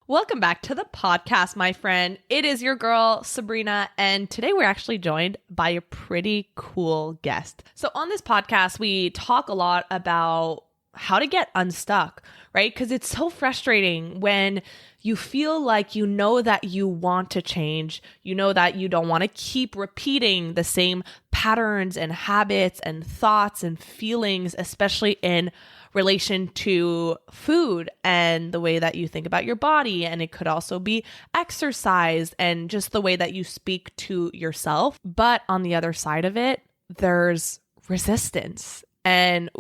Welcome back to the podcast, my friend. It is your girl, Sabrina, and today we're actually joined by a pretty cool guest. So on this podcast, we talk a lot about how to get unstuck, right? Because it's so frustrating when you feel like you know that you want to change, you know that you don't want to keep repeating the same patterns and habits and thoughts and feelings, especially in relation to food and the way that you think about your body. And it could also be exercise and just the way that you speak to yourself. But on the other side of it, there's resistance. And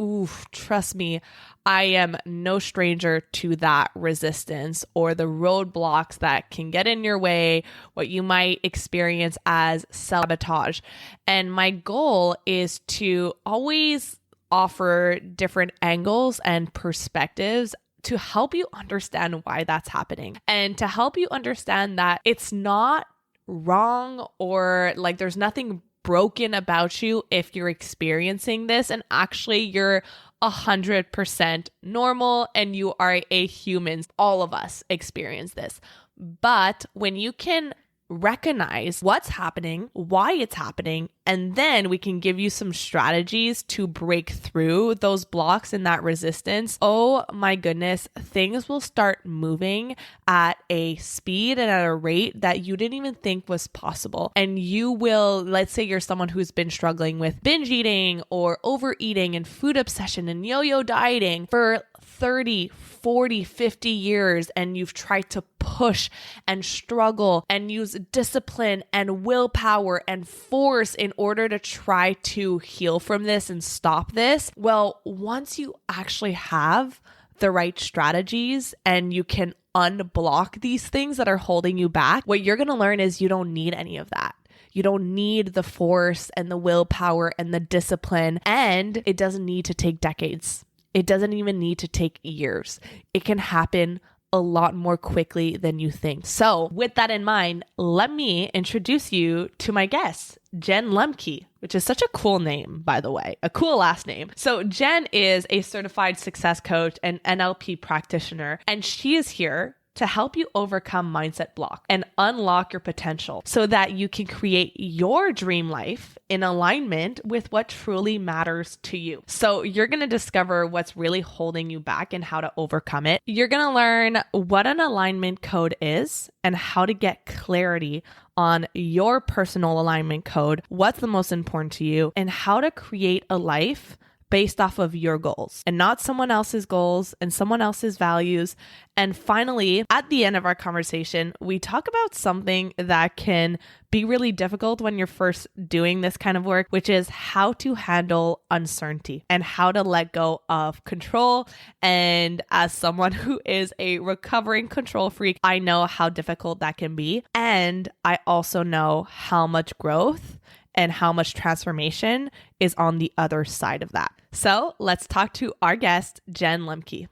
trust me, I am no stranger to that resistance or the roadblocks that can get in your way, what you might experience as sabotage. And my goal is to always offer different angles and perspectives to help you understand why that's happening and to help you understand that it's not wrong or like there's nothing broken about you if you're experiencing this, and actually you're 100% normal and you are a human. All of us experience this. But when you can recognize what's happening, why it's happening, and then we can give you some strategies to break through those blocks and that resistance. Oh my goodness, things will start moving at a speed and at a rate that you didn't even think was possible. And you will, let's say you're someone who's been struggling with binge eating or overeating and food obsession and yo-yo dieting for 30, 40, 50 years, and you've tried to push and struggle and use discipline and willpower and force in order to try to heal from this and stop this. Well, once you actually have the right strategies and you can unblock these things that are holding you back, what you're going to learn is you don't need any of that. You don't need the force and the willpower and the discipline, and it doesn't need to take decades. It doesn't even need to take years. It can happen a lot more quickly than you think. So with that in mind, let me introduce you to my guest, Jen Lemke, which is such a cool name, by the way, a cool last name. So Jen is a certified success coach and NLP practitioner, and she is here to help you overcome mindset block and unlock your potential so that you can create your dream life in alignment with what truly matters to you. So you're going to discover what's really holding you back and how to overcome it. You're going to learn what an alignment code is and how to get clarity on your personal alignment code, what's the most important to you, and how to create a life based off of your goals and not someone else's goals and someone else's values. And finally, at the end of our conversation, we talk about something that can be really difficult when you're first doing this kind of work, which is how to handle uncertainty and how to let go of control. And as someone who is a recovering control freak, I know how difficult that can be. And I also know how much growth and how much transformation is on the other side of that. So let's talk to our guest, Jen Lemke.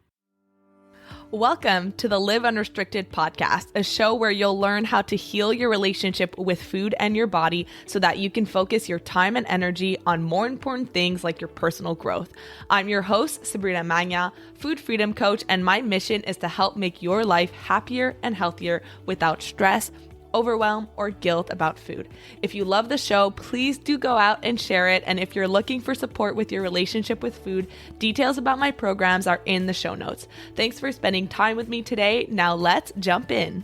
Welcome to the Live Unrestricted podcast, a show where you'll learn how to heal your relationship with food and your body so that you can focus your time and energy on more important things like your personal growth. I'm your host, Sabrina Magna, food freedom coach, and my mission is to help make your life happier and healthier without stress, overwhelm, or guilt about food. If you love the show, please do go out and share it. And if you're looking for support with your relationship with food, details about my programs are in the show notes. Thanks for spending time with me today. Now let's jump in.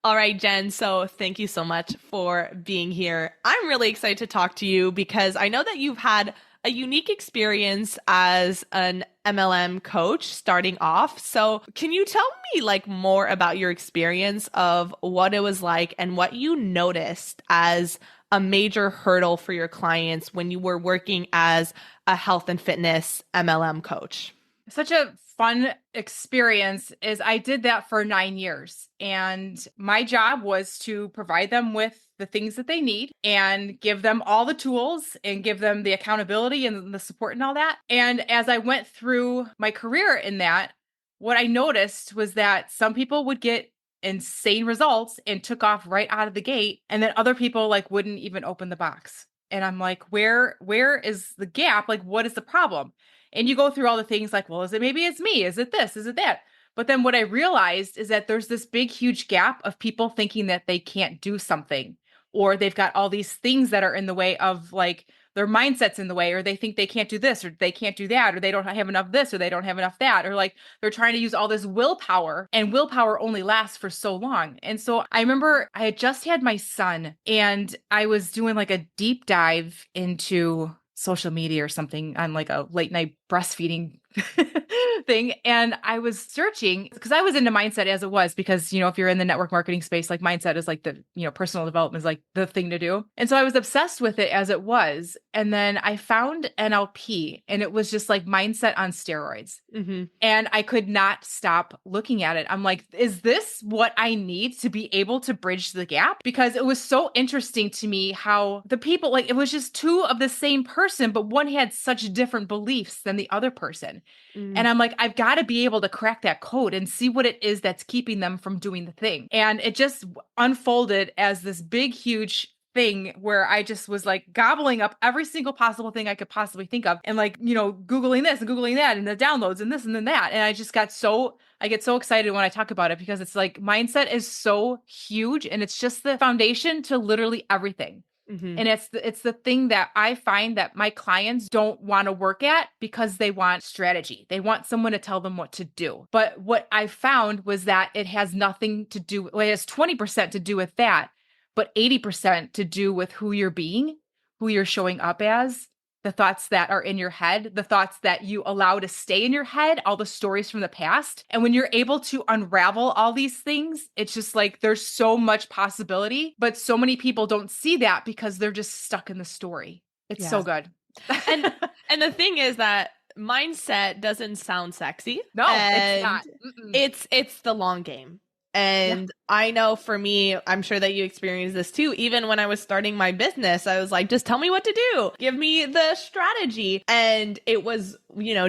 All right, Jen. So thank you so much for being here. I'm really excited to talk to you because I know that you've had a unique experience as an MLM coach starting off. So can you tell me more about your experience of what it was like and what you noticed as a major hurdle for your clients when you were working as a health and fitness MLM coach? Such a fun experience is I did that for 9 years, and my job was to provide them with the things that they need and give them all the tools and give them the accountability and the support and all that. And as I went through my career in that, what I noticed was that some people would get insane results and took off right out of the gate, and then other people wouldn't even open the box. And I'm like, where is the gap? What is the problem? And you go through all the things well, maybe it's me? Is it this? Is it that? But then what I realized is that there's this big, huge gap of people thinking that they can't do something, or they've got all these things that are in the way of like their mindset's in the way, or they think they can't do this, or they can't do that, or they don't have enough this, or they don't have enough that, or like they're trying to use all this willpower, and willpower only lasts for so long. And so I remember I had just had my son and I was doing like a deep dive into social media or something on like a late night breastfeeding thing. And I was searching because I was into mindset as it was, because, if you're in the network marketing space, like mindset is like the, personal development is like the thing to do. And so I was obsessed with it as it was. And then I found NLP and it was just like mindset on steroids. Mm-hmm. And I could not stop looking at it. I'm like, is this what I need to be able to bridge the gap? Because it was so interesting to me how the people, like, it was just two of the same person, but one had such different beliefs than the other person. And I'm like, I've got to be able to crack that code and see what it is that's keeping them from doing the thing. And it just unfolded as this big, huge thing where I just was like gobbling up every single possible thing I could possibly think of, and like, Googling this and Googling that and the downloads and this and then that. And I just I get so excited when I talk about it, because it's like mindset is so huge and it's just the foundation to literally everything. Mm-hmm. And it's the thing that I find that my clients don't want to work at because they want strategy. They want someone to tell them what to do. But what I found was that it has nothing to do, well, it has 20% to do with that, but 80% to do with who you're being, who you're showing up as, the thoughts that are in your head, the thoughts that you allow to stay in your head, all the stories from the past. And when you're able to unravel all these things, it's just like there's so much possibility, but so many people don't see that because they're just stuck in the story. It's so good. And the thing is that mindset doesn't sound sexy. No, it's not. It's the long game. And I know for me, I'm sure that you experienced this too. Even when I was starting my business, I was like, just tell me what to do. Give me the strategy. And it was,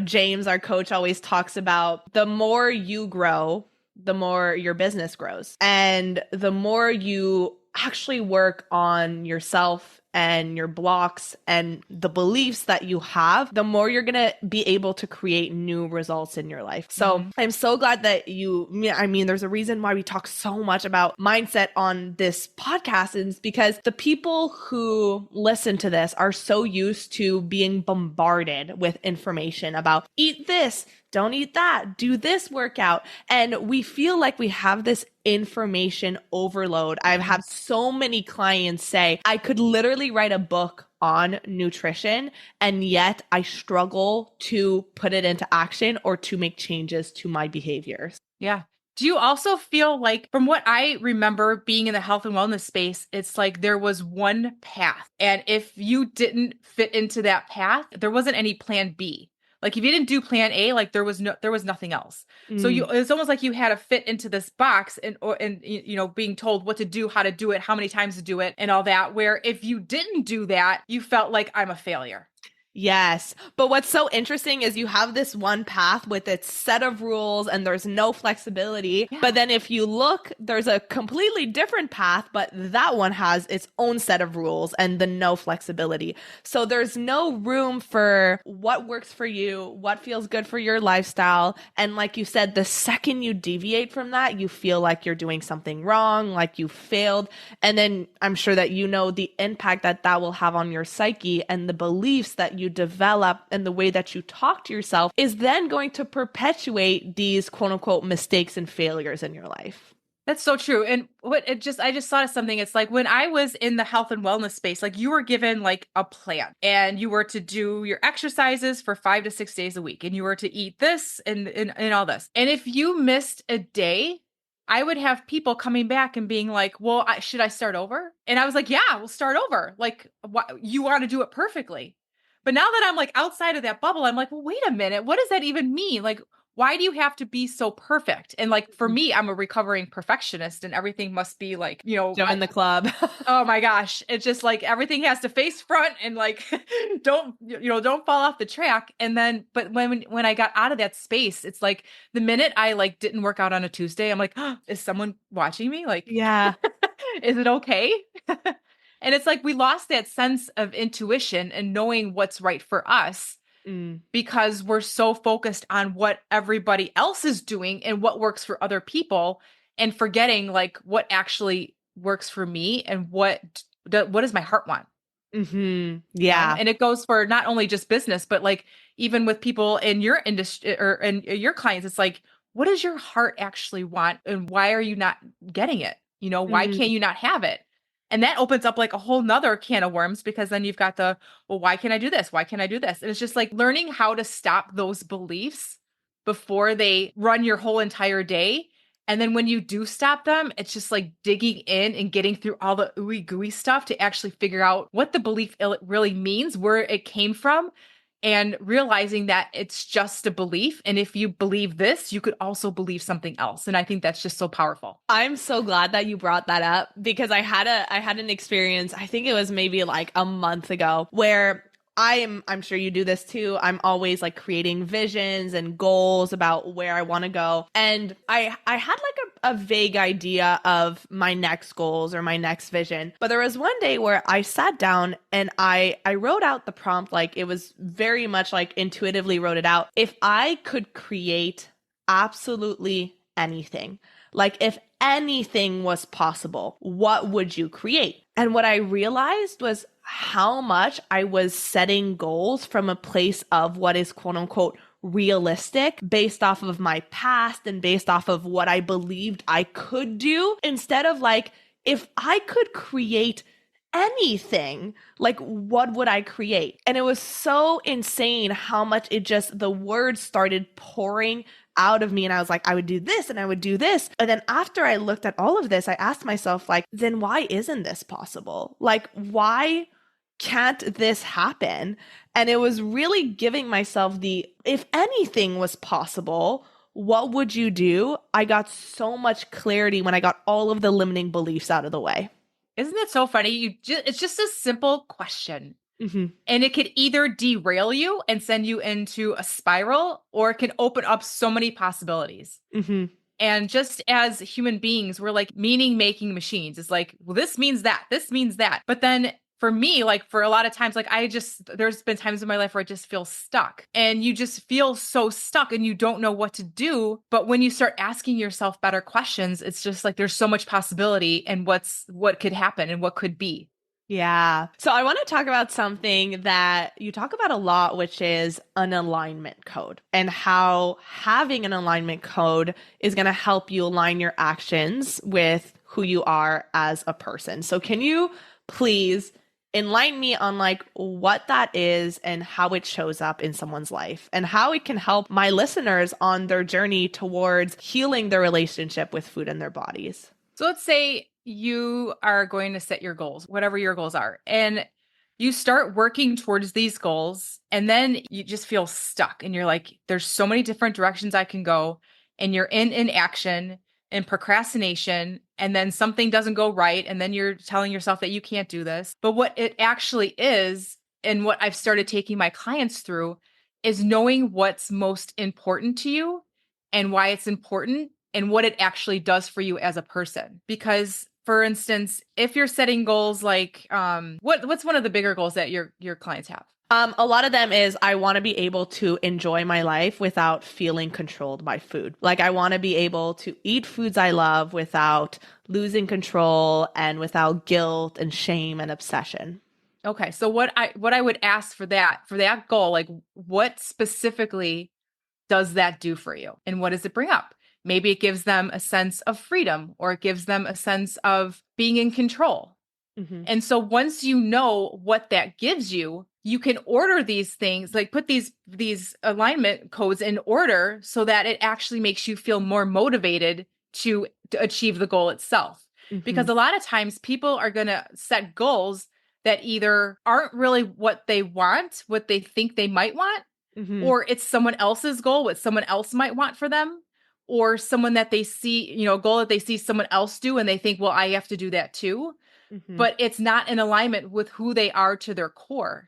James, our coach, always talks about the more you grow, the more your business grows. And the more you actually work on yourself and your blocks and the beliefs that you have, the more you're going to be able to create new results in your life. So I'm so glad that there's a reason why we talk so much about mindset on this podcast, is because the people who listen to this are so used to being bombarded with information about eat this, don't eat that, do this workout. And we feel like we have this information overload. I've had so many clients say, I could literally write a book on nutrition, and yet I struggle to put it into action or to make changes to my behaviors. Yeah. Do you also feel like, from what I remember being in the health and wellness space, it's like there was one path, and if you didn't fit into that path, there wasn't any plan B. Like if you didn't do plan A, like there was nothing else. So it's almost like you had to fit into this box, and being told what to do, how to do it, how many times to do it, and all that, where if you didn't do that, you felt like I'm a failure. Yes. But what's so interesting is you have this one path with its set of rules and there's no flexibility. Yeah. But then if you look, there's a completely different path, but that one has its own set of rules and the no flexibility. So there's no room for what works for you, what feels good for your lifestyle. And like you said, the second you deviate from that, you feel like you're doing something wrong, like you failed. And then I'm sure that the impact that will have on your psyche, and the beliefs that you develop and the way that you talk to yourself is then going to perpetuate these quote unquote mistakes and failures in your life. That's so true. And I just thought of something. It's like when I was in the health and wellness space, like you were given like a plan, and you were to do your exercises for 5 to 6 days a week, and you were to eat this and all this. And if you missed a day, I would have people coming back and being like, well, should I start over? And I was like, yeah, we'll start over. Like, you want to do it perfectly. But now that I'm like outside of that bubble, I'm like, well, wait a minute. What does that even mean? Like, why do you have to be so perfect? And like, for me, I'm a recovering perfectionist, and everything must be like, join the club. Oh my gosh. It's just like everything has to face front, and like, don't fall off the track. And then, but when I got out of that space, it's like the minute I like didn't work out on a Tuesday, I'm like, oh, is someone watching me? Like, yeah, is it okay? And it's like we lost that sense of intuition and knowing what's right for us, Mm. because we're so focused on what everybody else is doing and what works for other people, and forgetting like what actually works for me and what does my heart want. Mm-hmm. You know, Yeah. and it goes for not only just business, but like even with people in your industry or in your clients, it's like, what does your heart actually want? And why are you not getting it? You know, why Mm-hmm. can't you not have it? And that opens up like a whole nother can of worms, because then you've got well, why can't I do this? Why can't I do this? And it's just like learning how to stop those beliefs before they run your whole entire day. And then when you do stop them, it's just like digging in and getting through all the ooey gooey stuff to actually figure out what the belief really means, where it came from, and realizing that it's just a belief. And if you believe this, you could also believe something else. And I think that's just so powerful. I'm so glad that you brought that up because I had an experience, I think it was maybe like a month ago, where I'm sure you do this too. I'm always like creating visions and goals about where I want to go. And I had like a vague idea of my next goals or my next vision. But there was one day where I sat down and I wrote out the prompt, like it was very much like intuitively wrote it out. If I could create absolutely anything, like if anything was possible, what would you create? And what I realized was how much I was setting goals from a place of what is quote unquote realistic based off of my past and based off of what I believed I could do, instead of like, if I could create anything, like what would I create? And it was so insane how much the words started pouring out of me. And I was like, I would do this and I would do this. And then after I looked at all of this, I asked myself, like, then why isn't this possible? Like, why can't this happen? And it was really giving myself if anything was possible, what would you do? I got so much clarity when I got all of the limiting beliefs out of the way. Isn't that so funny? It's just a simple question. Mm-hmm. And it could either derail you and send you into a spiral, or it can open up so many possibilities. Mm-hmm. And just as human beings, we're like meaning making machines. It's like, well, this means that, this means that. But then for me, like for a lot of times, like there's been times in my life where I just feel stuck, and you just feel so stuck and you don't know what to do. But when you start asking yourself better questions, it's just like there's so much possibility and what could happen and what could be. Yeah. So I want to talk about something that you talk about a lot, which is an alignment code, and how having an alignment code is going to help you align your actions with who you are as a person. So can you please enlighten me on like what that is and how it shows up in someone's life and how it can help my listeners on their journey towards healing their relationship with food and their bodies? So let's say you are going to set your goals, whatever your goals are, and you start working towards these goals, and then you just feel stuck and you're like, there's so many different directions I can go. And you're in inaction and procrastination, and then something doesn't go right. And then you're telling yourself that you can't do this. But what it actually is, and what I've started taking my clients through, is knowing what's most important to you and why it's important and what it actually does for you as a person. Because for instance, if you're setting goals like what's one of the bigger goals that your clients have? A lot of them is I want to be able to enjoy my life without feeling controlled by food. Like I want to be able to eat foods I love without losing control and without guilt and shame and obsession. Okay, so what I would ask for that goal, like what specifically does that do for you? And what does it bring up? Maybe it gives them a sense of freedom, or it gives them a sense of being in control. Mm-hmm. And so once you know what that gives you, you can order these things, like put these alignment codes in order so that it actually makes you feel more motivated to achieve the goal itself. Mm-hmm. Because a lot of times people are going to set goals that either aren't really what they want, what they think they might want, Mm-hmm. or it's someone else's goal, what someone else might want for them, or someone that they see, a goal that they see someone else do and they think, well, I have to do that too. Mm-hmm. But it's not in alignment with who they are to their core.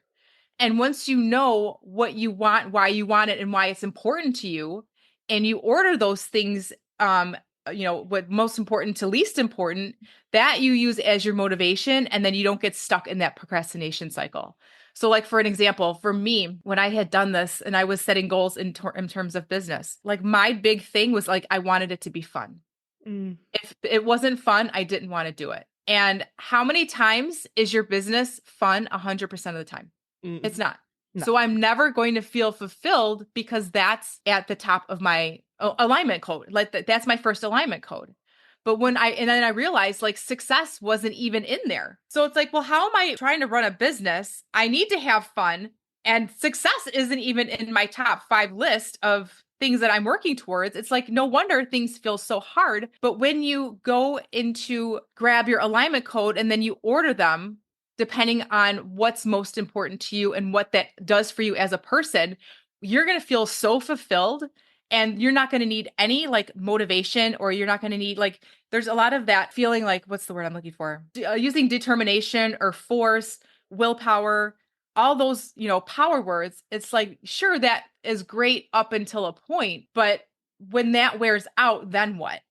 And once you know what you want, why you want it, and why it's important to you, and you order those things, what most important to least important, that you use as your motivation, and then you don't get stuck in that procrastination cycle. So like for an example, for me, when I had done this and I was setting goals in terms of business, like my big thing was like, I wanted it to be fun. Mm. If it wasn't fun, I didn't want to do it. And how many times is your business fun? 100% of the time. It's Mm. not. No. So I'm never going to feel fulfilled because that's at the top of my alignment code. Like that's my first alignment code. But and then I realized like success wasn't even in there. So it's like, well, how am I trying to run a business? I need to have fun. And success isn't even in my top 5 list of things that I'm working towards. It's like, no wonder things feel so hard. But when you go into grab your alignment code and then you order them, depending on what's most important to you and what that does for you as a person, you're going to feel so fulfilled, and you're not going to need any like motivation, or you're not going to need like, there's a lot of that feeling like, what's the word I'm looking for? Using determination or force, willpower, all those, power words. It's like, sure, that is great up until a point, but when that wears out, then what?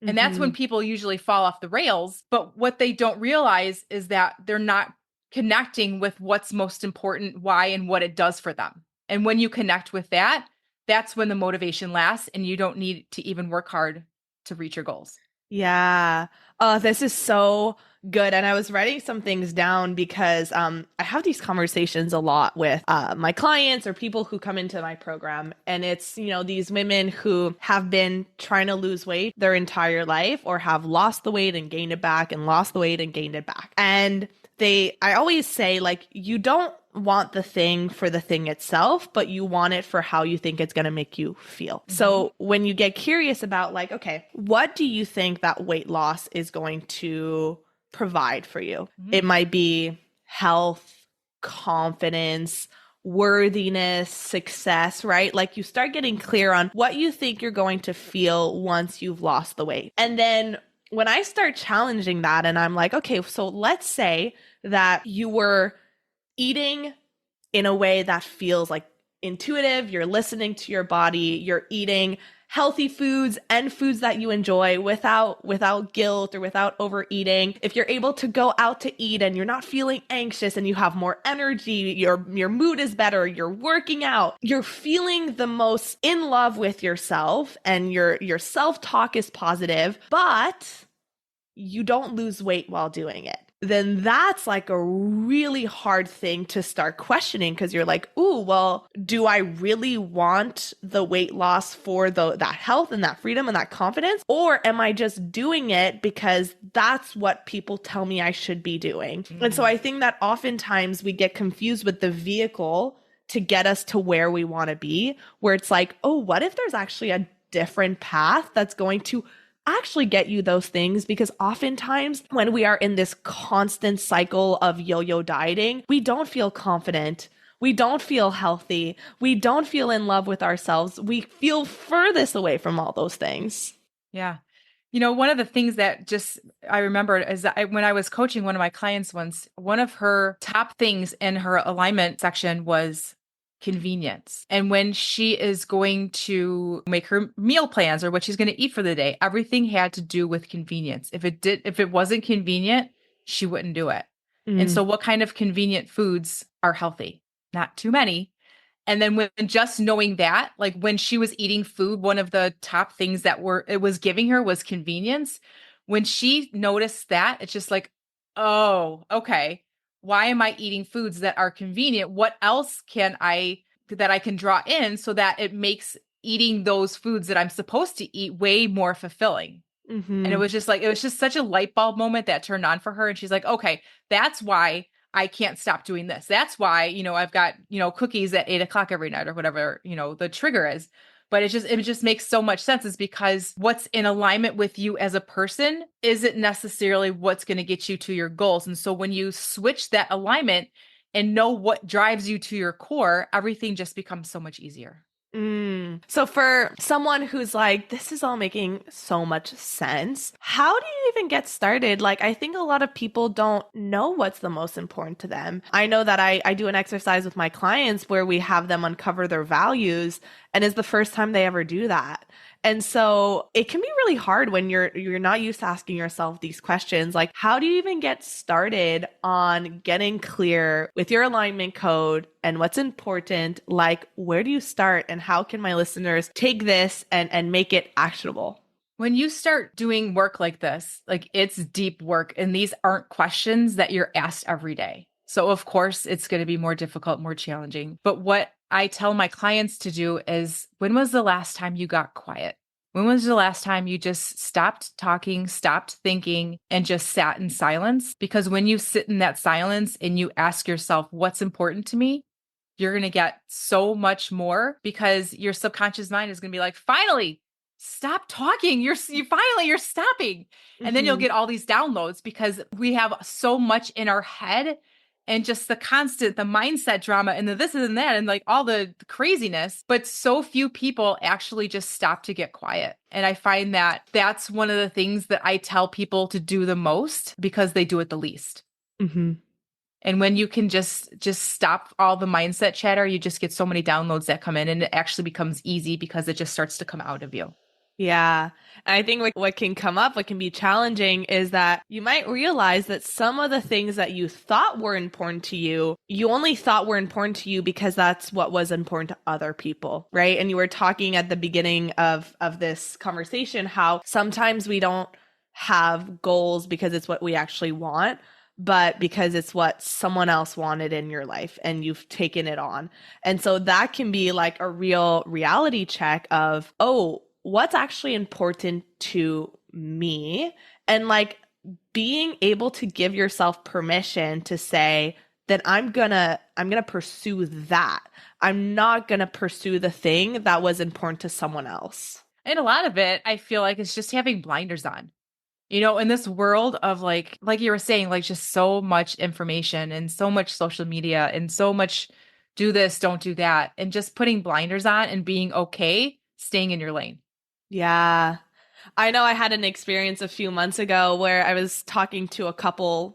And that's when Mhm. people usually fall off the rails. But what they don't realize is that they're not connecting with what's most important, why, and what it does for them. And when you connect with that, that's when the motivation lasts and you don't need to even work hard to reach your goals. Yeah. Oh, this is so good. And I was writing some things down because I have these conversations a lot with my clients or people who come into my program. And it's, these women who have been trying to lose weight their entire life, or have lost the weight and gained it back and lost the weight and gained it back. And I always say, like, you don't want the thing for the thing itself, but you want it for how you think it's going to make you feel. Mm-hmm. So when you get curious about like, okay, what do you think that weight loss is going to provide for you? Mm-hmm. It might be health, confidence, worthiness, success, right? Like you start getting clear on what you think you're going to feel once you've lost the weight. And then when I start challenging that and I'm like, okay, so let's say that you were eating in a way that feels like intuitive, you're listening to your body, you're eating healthy foods and foods that you enjoy without guilt or without overeating. If you're able to go out to eat and you're not feeling anxious and you have more energy, your mood is better, you're working out, you're feeling the most in love with yourself, and your self-talk is positive, but you don't lose weight while doing it, then that's like a really hard thing to start questioning, because you're like, ooh, well, do I really want the weight loss for that health and that freedom and that confidence? Or am I just doing it because that's what people tell me I should be doing? Mm-hmm. And so I think that oftentimes we get confused with the vehicle to get us to where we want to be, where it's like, oh, what if there's actually a different path that's going to actually get you those things? Because oftentimes when we are in this constant cycle of yo-yo dieting, we don't feel confident. We don't feel healthy. We don't feel in love with ourselves. We feel furthest away from all those things. Yeah. One of the things that I remember is that when I was coaching one of my clients once, one of her top things in her alignment section was convenience. And when she is going to make her meal plans or what she's going to eat for the day, everything had to do with convenience. If it wasn't convenient, she wouldn't do it. And so what kind of convenient foods are healthy? Not too many. And then when just knowing that, like when she was eating food, one of the top things that it was giving her was convenience. When she noticed that, it's just like, oh, okay. Why am I eating foods that are convenient? What else that I can draw in so that it makes eating those foods that I'm supposed to eat way more fulfilling? Mm-hmm. And it was just such a light bulb moment that turned on for her. And she's like, okay, that's why I can't stop doing this. That's why, I've got, cookies at 8:00 every night or whatever, the trigger is. But it just makes so much sense, is because what's in alignment with you as a person isn't necessarily what's going to get you to your goals. And so when you switch that alignment and know what drives you to your core, everything just becomes so much easier. So for someone who's like, this is all making so much sense, how do you even get started? Like, I think a lot of people don't know what's the most important to them. I know that I do an exercise with my clients where we have them uncover their values, and it's the first time they ever do that. And so it can be really hard when you're not used to asking yourself these questions. Like, how do you even get started on getting clear with your alignment code and what's important? Like, where do you start, and how can my listeners take this and make it actionable? When you start doing work like this, like it's deep work, and these aren't questions that you're asked every day. So of course it's going to be more difficult, more challenging. But what I tell my clients to do is, when was the last time you got quiet? When was the last time you just stopped talking, stopped thinking, and just sat in silence? Because when you sit in that silence and you ask yourself, what's important to me? You're going to get so much more, because your subconscious mind is going to be like, finally, stop talking. You're stopping. And then you'll Mhm. get all these downloads, because we have so much in our head, and just the mindset drama and the this and that and like all the craziness. But so few people actually just stop to get quiet. And I find that that's one of the things that I tell people to do the most, because they do it the least. Mhm. And when you can just stop all the mindset chatter, you just get so many downloads that come in, and it actually becomes easy because it just starts to come out of you. Yeah. And I think like what can come up, what can be challenging is that you might realize that some of the things that you thought were important to you, you only thought were important to you because that's what was important to other people, right? And you were talking at the beginning of this conversation how sometimes we don't have goals because it's what we actually want, but because it's what someone else wanted in your life and you've taken it on. And so that can be like a real reality check of, oh, what's actually important to me, and like being able to give yourself permission to say that I'm gonna pursue that. I'm not gonna pursue the thing that was important to someone else. And a lot of it, I feel like, is just having blinders on. In this world of like you were saying, like just so much information and so much social media and so much do this, don't do that, and just putting blinders on and being okay, staying in your lane. Yeah. I know I had an experience a few months ago where I was talking to a couple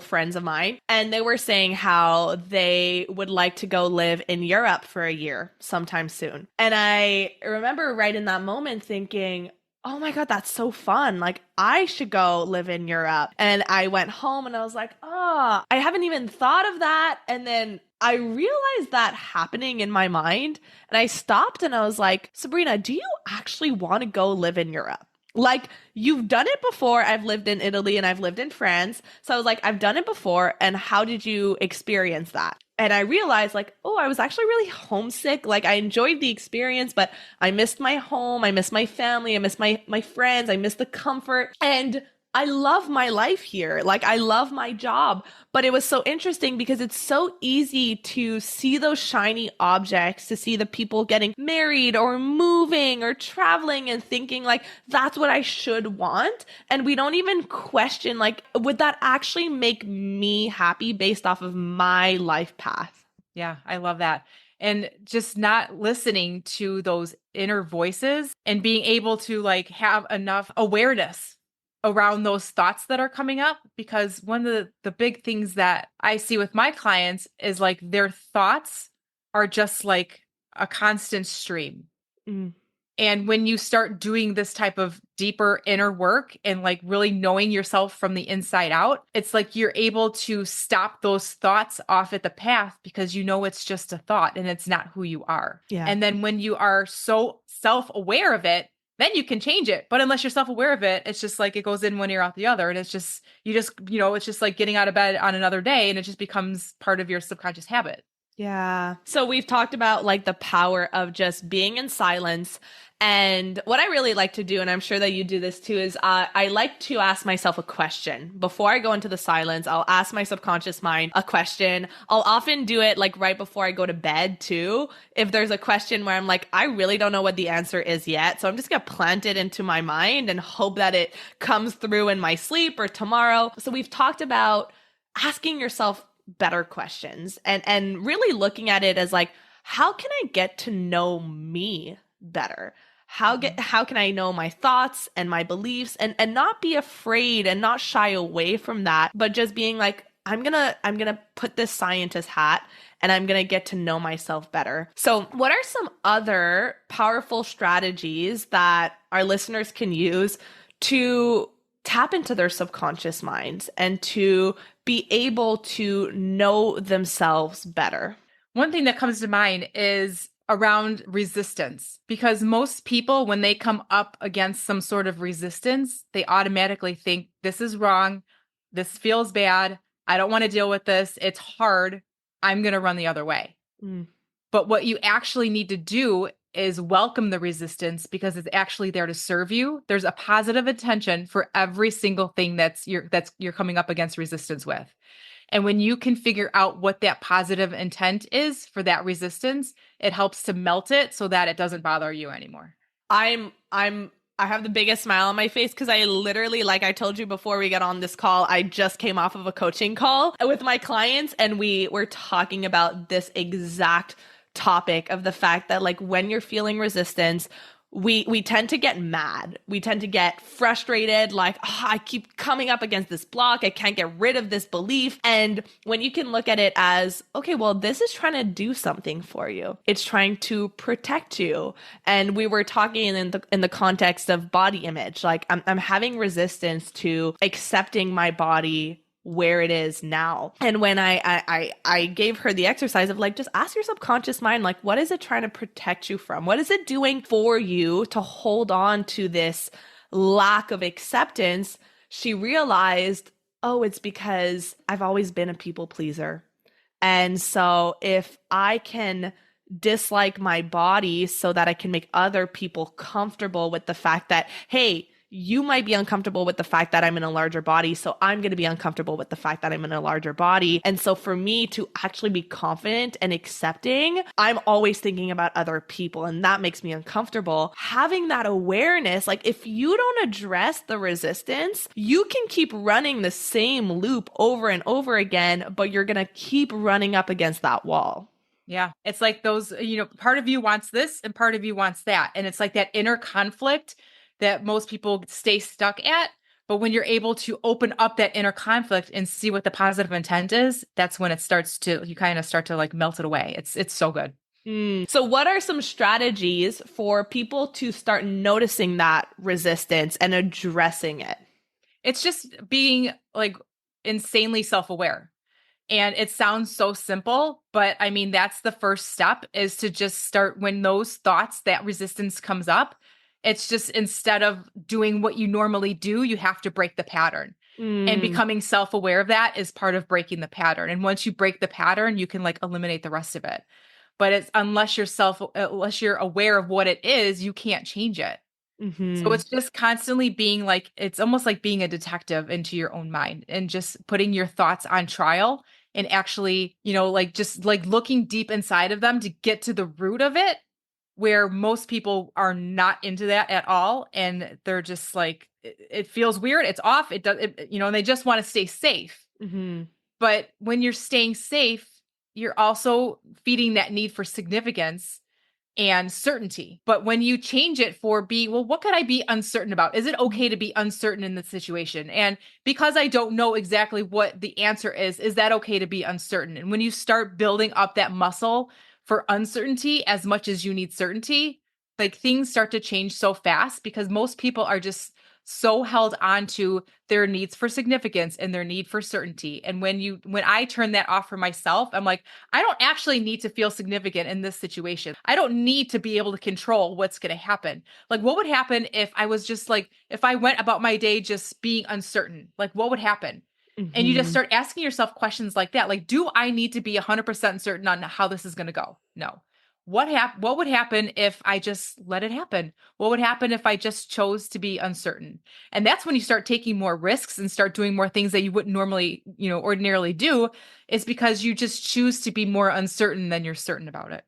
friends of mine, and they were saying how they would like to go live in Europe for a year sometime soon. And I remember right in that moment thinking, oh my God, that's so fun. Like, I should go live in Europe. And I went home and I was like, oh, I haven't even thought of that. And then I realized that happening in my mind. And I stopped and I was like, Sabrina, do you actually want to go live in Europe? Like, you've done it before. I've lived in Italy and I've lived in France. So I was like, I've done it before. And how did you experience that? And I realized like, oh, I was actually really homesick. Like, I enjoyed the experience, but I missed my home. I missed my family. I missed my friends. I missed the comfort. And I love my life here. Like, I love my job. But it was so interesting because it's so easy to see those shiny objects, to see the people getting married or moving or traveling and thinking like, that's what I should want. And we don't even question, like, would that actually make me happy based off of my life path? Yeah, I love that. And just not listening to those inner voices and being able to like have enough awareness around those thoughts that are coming up. Because one of the big things that I see with my clients is like their thoughts are just like a constant stream. Mm. And when you start doing this type of deeper inner work and like really knowing yourself from the inside out, it's like you're able to stop those thoughts off at the path, because you know it's just a thought and it's not who you are. Yeah. And then when you are so self-aware of it, then you can change it. But unless you're self-aware of it, it's just like it goes in one ear out the other. And it's just, it's just like getting out of bed on another day, and it just becomes part of your subconscious habit. Yeah. So we've talked about like the power of just being in silence. And what I really like to do, and I'm sure that you do this too, is I like to ask myself a question. Before I go into the silence, I'll ask my subconscious mind a question. I'll often do it like right before I go to bed too. If there's a question where I'm like, I really don't know what the answer is yet. So I'm just going to plant it into my mind and hope that it comes through in my sleep or tomorrow. So we've talked about asking yourself better questions and really looking at it as like, how can I get to know me better? How can I know my thoughts and my beliefs and not be afraid and not shy away from that, but just being like, I'm going to put this scientist hat and I'm going to get to know myself better. So, what are some other powerful strategies that our listeners can use to tap into their subconscious minds and to be able to know themselves better? One thing that comes to mind is around resistance, because most people, when they come up against some sort of resistance, they automatically think, this is wrong. This feels bad. I don't want to deal with this. It's hard. I'm going to run the other way. Mm. But what you actually need to do is welcome the resistance, because it's actually there to serve you. There's a positive intention for every single thing that's you're coming up against resistance with. And when you can figure out what that positive intent is for that resistance, it helps to melt it so that it doesn't bother you anymore. I have the biggest smile on my face because I literally, like I told you before we got on this call, I just came off of a coaching call with my clients and we were talking about this exact topic of the fact that like when you're feeling resistance, we tend to get mad. We tend to get frustrated, like, oh, I keep coming up against this block. I can't get rid of this belief. And when you can look at it as, okay, well, this is trying to do something for you. It's trying to protect you. And we were talking in the context of body image. Like I'm having resistance to accepting my body where it is now. And when I gave her the exercise of like, just ask your subconscious mind, like, what is it trying to protect you from? What is it doing for you to hold on to this lack of acceptance? She realized, oh, it's because I've always been a people pleaser. And so if I can dislike my body so that I can make other people comfortable with the fact that, hey, you might be uncomfortable with the fact that I'm in a larger body, so I'm going to be uncomfortable with the fact that I'm in a larger body. And so for me to actually be confident and accepting, I'm always thinking about other people, and that makes me uncomfortable. Having that awareness, like if you don't address the resistance, you can keep running the same loop over and over again, but you're going to keep running up against that wall. Yeah. It's like those, part of you wants this and part of you wants that. And it's like that inner conflict that most people stay stuck at. But when you're able to open up that inner conflict and see what the positive intent is, that's when you kind of start to like melt it away. It's so good. So what are some strategies for people to start noticing that resistance and addressing it? It's just being like insanely self-aware. And it sounds so simple, but I mean, that's the first step, is to just start when those thoughts, that resistance comes up. It's just, instead of doing what you normally do, you have to break the pattern. And becoming self-aware of that is part of breaking the pattern. And once you break the pattern, you can like eliminate the rest of it. But it's unless you're aware of what it is, you can't change it. Mm-hmm. So it's just constantly being like, it's almost like being a detective into your own mind and just putting your thoughts on trial and actually, like just like looking deep inside of them to get to the root of it, where most people are not into that at all. And they're just like, it feels weird. It's off. It does, and they just want to stay safe. Mm-hmm. But when you're staying safe, you're also feeding that need for significance and certainty. But when you change it for what could I be uncertain about? Is it okay to be uncertain in this situation? And because I don't know exactly what the answer is that okay to be uncertain? And when you start building up that muscle for uncertainty as much as you need certainty, like things start to change so fast, because most people are just so held on to their needs for significance and their need for certainty. And when I turn that off for myself, I'm like, I don't actually need to feel significant in this situation. I don't need to be able to control what's going to happen. Like, what would happen if I was just like, if I went about my day just being uncertain? Like, what would happen? Mm-hmm. And you just start asking yourself questions like that. Like, do I need to be 100% certain on how this is going to go? No. What would happen if I just let it happen? What would happen if I just chose to be uncertain? And that's when you start taking more risks and start doing more things that you wouldn't normally, ordinarily do, is because you just choose to be more uncertain than you're certain about it.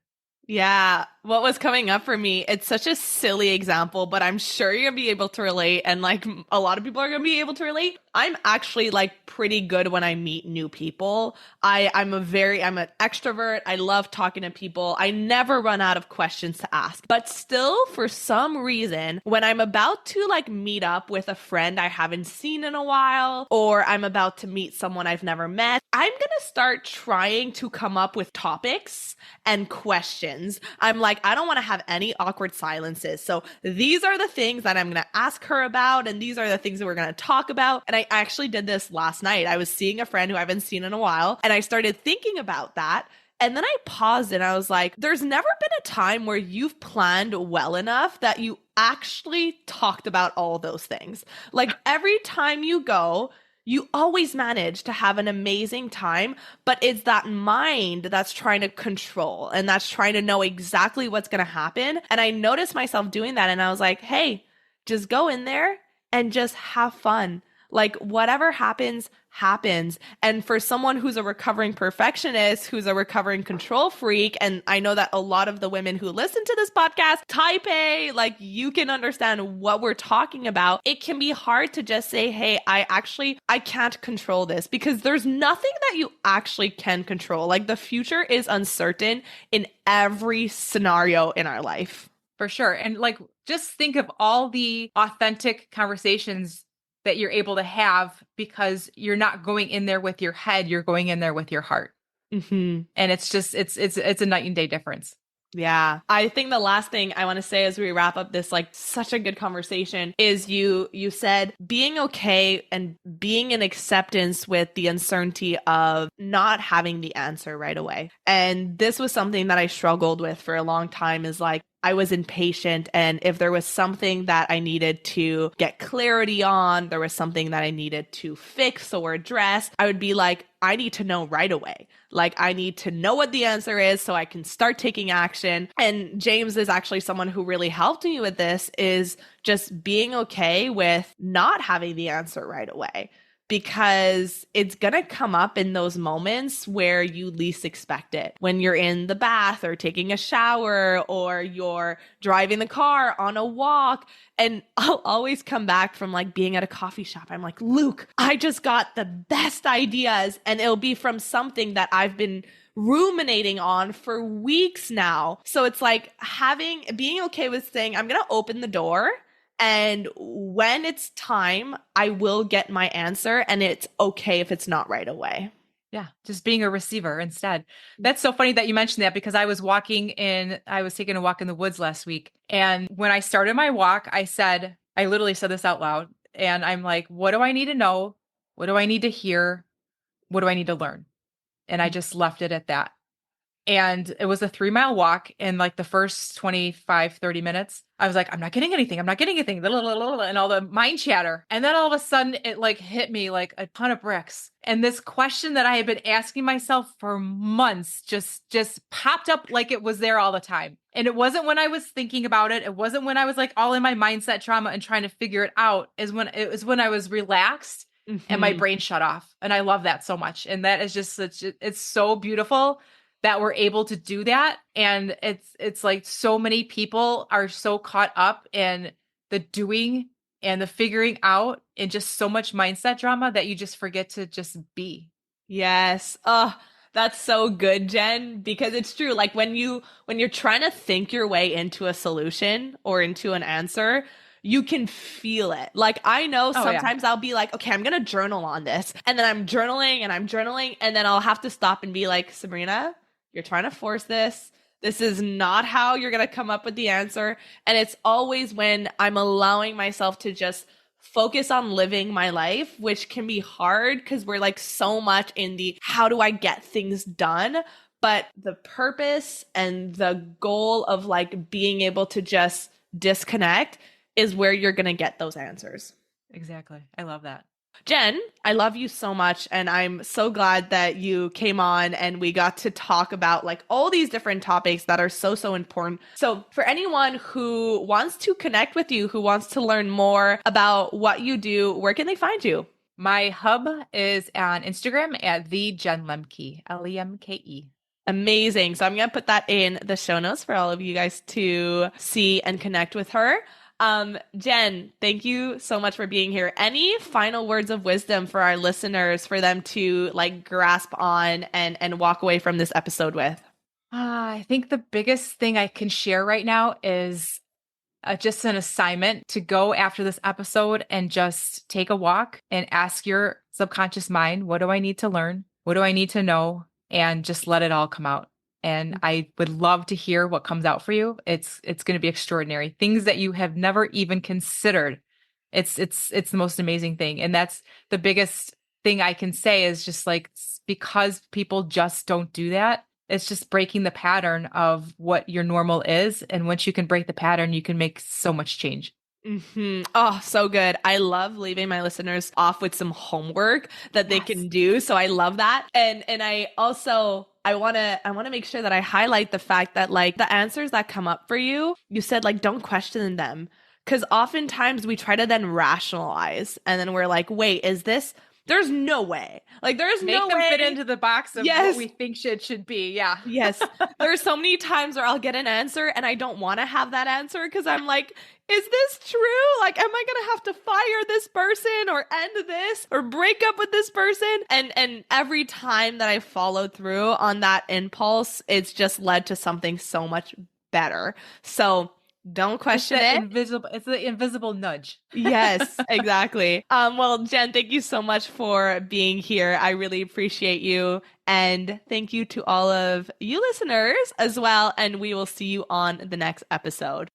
Yeah. what was coming up for me, it's such a silly example, but I'm sure you're gonna be able to relate. And like a lot of people are gonna be able to relate. I'm actually like pretty good when I meet new people. I'm an extrovert. I love talking to people. I never run out of questions to ask. But still, for some reason, when I'm about to like meet up with a friend I haven't seen in a while, or I'm about to meet someone I've never met, I'm gonna start trying to come up with topics and questions. I'm like, I don't want to have any awkward silences. So these are the things that I'm going to ask her about. And these are the things that we're going to talk about. And I actually did this last night. I was seeing a friend who I haven't seen in a while. And I started thinking about that. And then I paused and I was like, there's never been a time where you've planned well enough that you actually talked about all those things. Like every time you go, you always manage to have an amazing time, but it's that mind that's trying to control and that's trying to know exactly what's going to happen. And I noticed myself doing that. And I was like, hey, just go in there and just have fun. Like whatever happens, happens. And for someone who's a recovering perfectionist, who's a recovering control freak, and I know that a lot of the women who listen to this podcast, type A, like you can understand what we're talking about. It can be hard to just say, hey, I can't control this, because there's nothing that you actually can control. Like the future is uncertain in every scenario in our life. For sure. And like, just think of all the authentic conversations that you're able to have because you're not going in there with your head, you're going in there with your heart. Mm-hmm. And it's just, it's a night and day difference. Yeah. I think the last thing I want to say as we wrap up this, like such a good conversation, is you said being okay and being in acceptance with the uncertainty of not having the answer right away. And this was something that I struggled with for a long time, is like, I was impatient. And if there was something that I needed to get clarity on, there was something that I needed to fix or address, I would be like, I need to know right away. Like, I need to know what the answer is so I can start taking action. And James is actually someone who really helped me with this, is just being okay with not having the answer right away. Because it's going to come up in those moments where you least expect it. When you're in the bath or taking a shower, or you're driving the car on a walk. And I'll always come back from like being at a coffee shop. I'm like, Luke, I just got the best ideas. And it'll be from something that I've been ruminating on for weeks now. So it's like being okay with saying, I'm going to open the door. And when it's time, I will get my answer, and it's okay if it's not right away. Yeah, just being a receiver instead. That's so funny that you mentioned that, because I was taking a walk in the woods last week. And when I started my walk, I literally said this out loud, and I'm like, what do I need to know? What do I need to hear? What do I need to learn? And I just left it at that. And it was a 3-mile walk. In like the first 25, 30 minutes, I was like, I'm not getting anything. And all the mind chatter. And then all of a sudden it like hit me like a ton of bricks. And this question that I had been asking myself for months just popped up like it was there all the time. And it wasn't when I was thinking about it. It wasn't when I was like all in my mindset trauma and trying to figure it out. It was when I was relaxed. Mm-hmm. And my brain shut off. And I love that so much. And that is just it's so beautiful that we're able to do that. And it's like so many people are so caught up in the doing and the figuring out and just so much mindset drama that you just forget to just be. Yes. Oh, that's so good, Jen, because it's true. Like when you're trying to think your way into a solution or into an answer, you can feel it. Like I know sometimes I'll be like, okay, I'm going to journal on this. And then I'm journaling. And then I'll have to stop and be like, Sabrina, you're trying to force this. This is not how you're going to come up with the answer. And it's always when I'm allowing myself to just focus on living my life, which can be hard because we're like so much in the how do I get things done? But the purpose and the goal of like being able to just disconnect is where you're going to get those answers. Exactly. I love that. Jen, I love you so much. And I'm so glad that you came on and we got to talk about like all these different topics that are so, so important. So for anyone who wants to connect with you, who wants to learn more about what you do, where can they find you? My hub is on Instagram at the Jen Lemke, Lemke. Amazing. So I'm going to put that in the show notes for all of you guys to see and connect with her. Jen, thank you so much for being here. Any final words of wisdom for our listeners for them to like grasp on and walk away from this episode with? I think the biggest thing I can share right now is just an assignment to go after this episode and just take a walk and ask your subconscious mind, what do I need to learn? What do I need to know? And just let it all come out. And I would love to hear what comes out for you. It's going to be extraordinary. Things that you have never even considered. It's the most amazing thing. And that's the biggest thing I can say is just like, because people just don't do that. It's just breaking the pattern of what your normal is. And once you can break the pattern, you can make so much change. Mm-hmm. Oh, so good. I love leaving my listeners off with some homework that they can do. So I love that. And I also, I want to make sure that I highlight the fact that like the answers that come up for you, you said like, don't question them. Because oftentimes we try to then rationalize and then we're like, wait, is this, there's no way. Like there's Make no them way. fit into the box of what we think should be. Yeah. Yes. There are so many times where I'll get an answer and I don't want to have that answer because I'm like, is this true? Like, am I going to have to fire this person or end this or break up with this person? And every time that I followed through on that impulse, it's just led to something so much better. So don't question it. It's the invisible nudge. Yes, exactly. Well, Jen, thank you so much for being here. I really appreciate you. And thank you to all of you listeners as well. And we will see you on the next episode.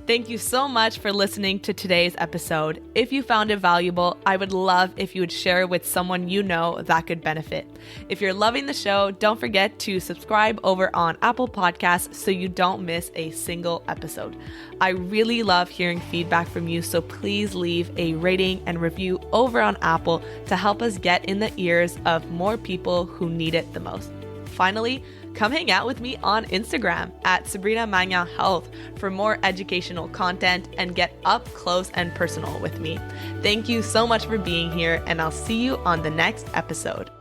Thank you so much for listening to today's episode. If you found it valuable, I would love if you would share it with someone you know that could benefit. If you're loving the show, don't forget to subscribe over on Apple Podcasts so you don't miss a single episode. I really love hearing feedback from you, so please leave a rating and review over on Apple to help us get in the ears of more people who need it the most. Finally, come hang out with me on Instagram at Sabrina Magna Health for more educational content and get up close and personal with me. Thank you so much for being here, and I'll see you on the next episode.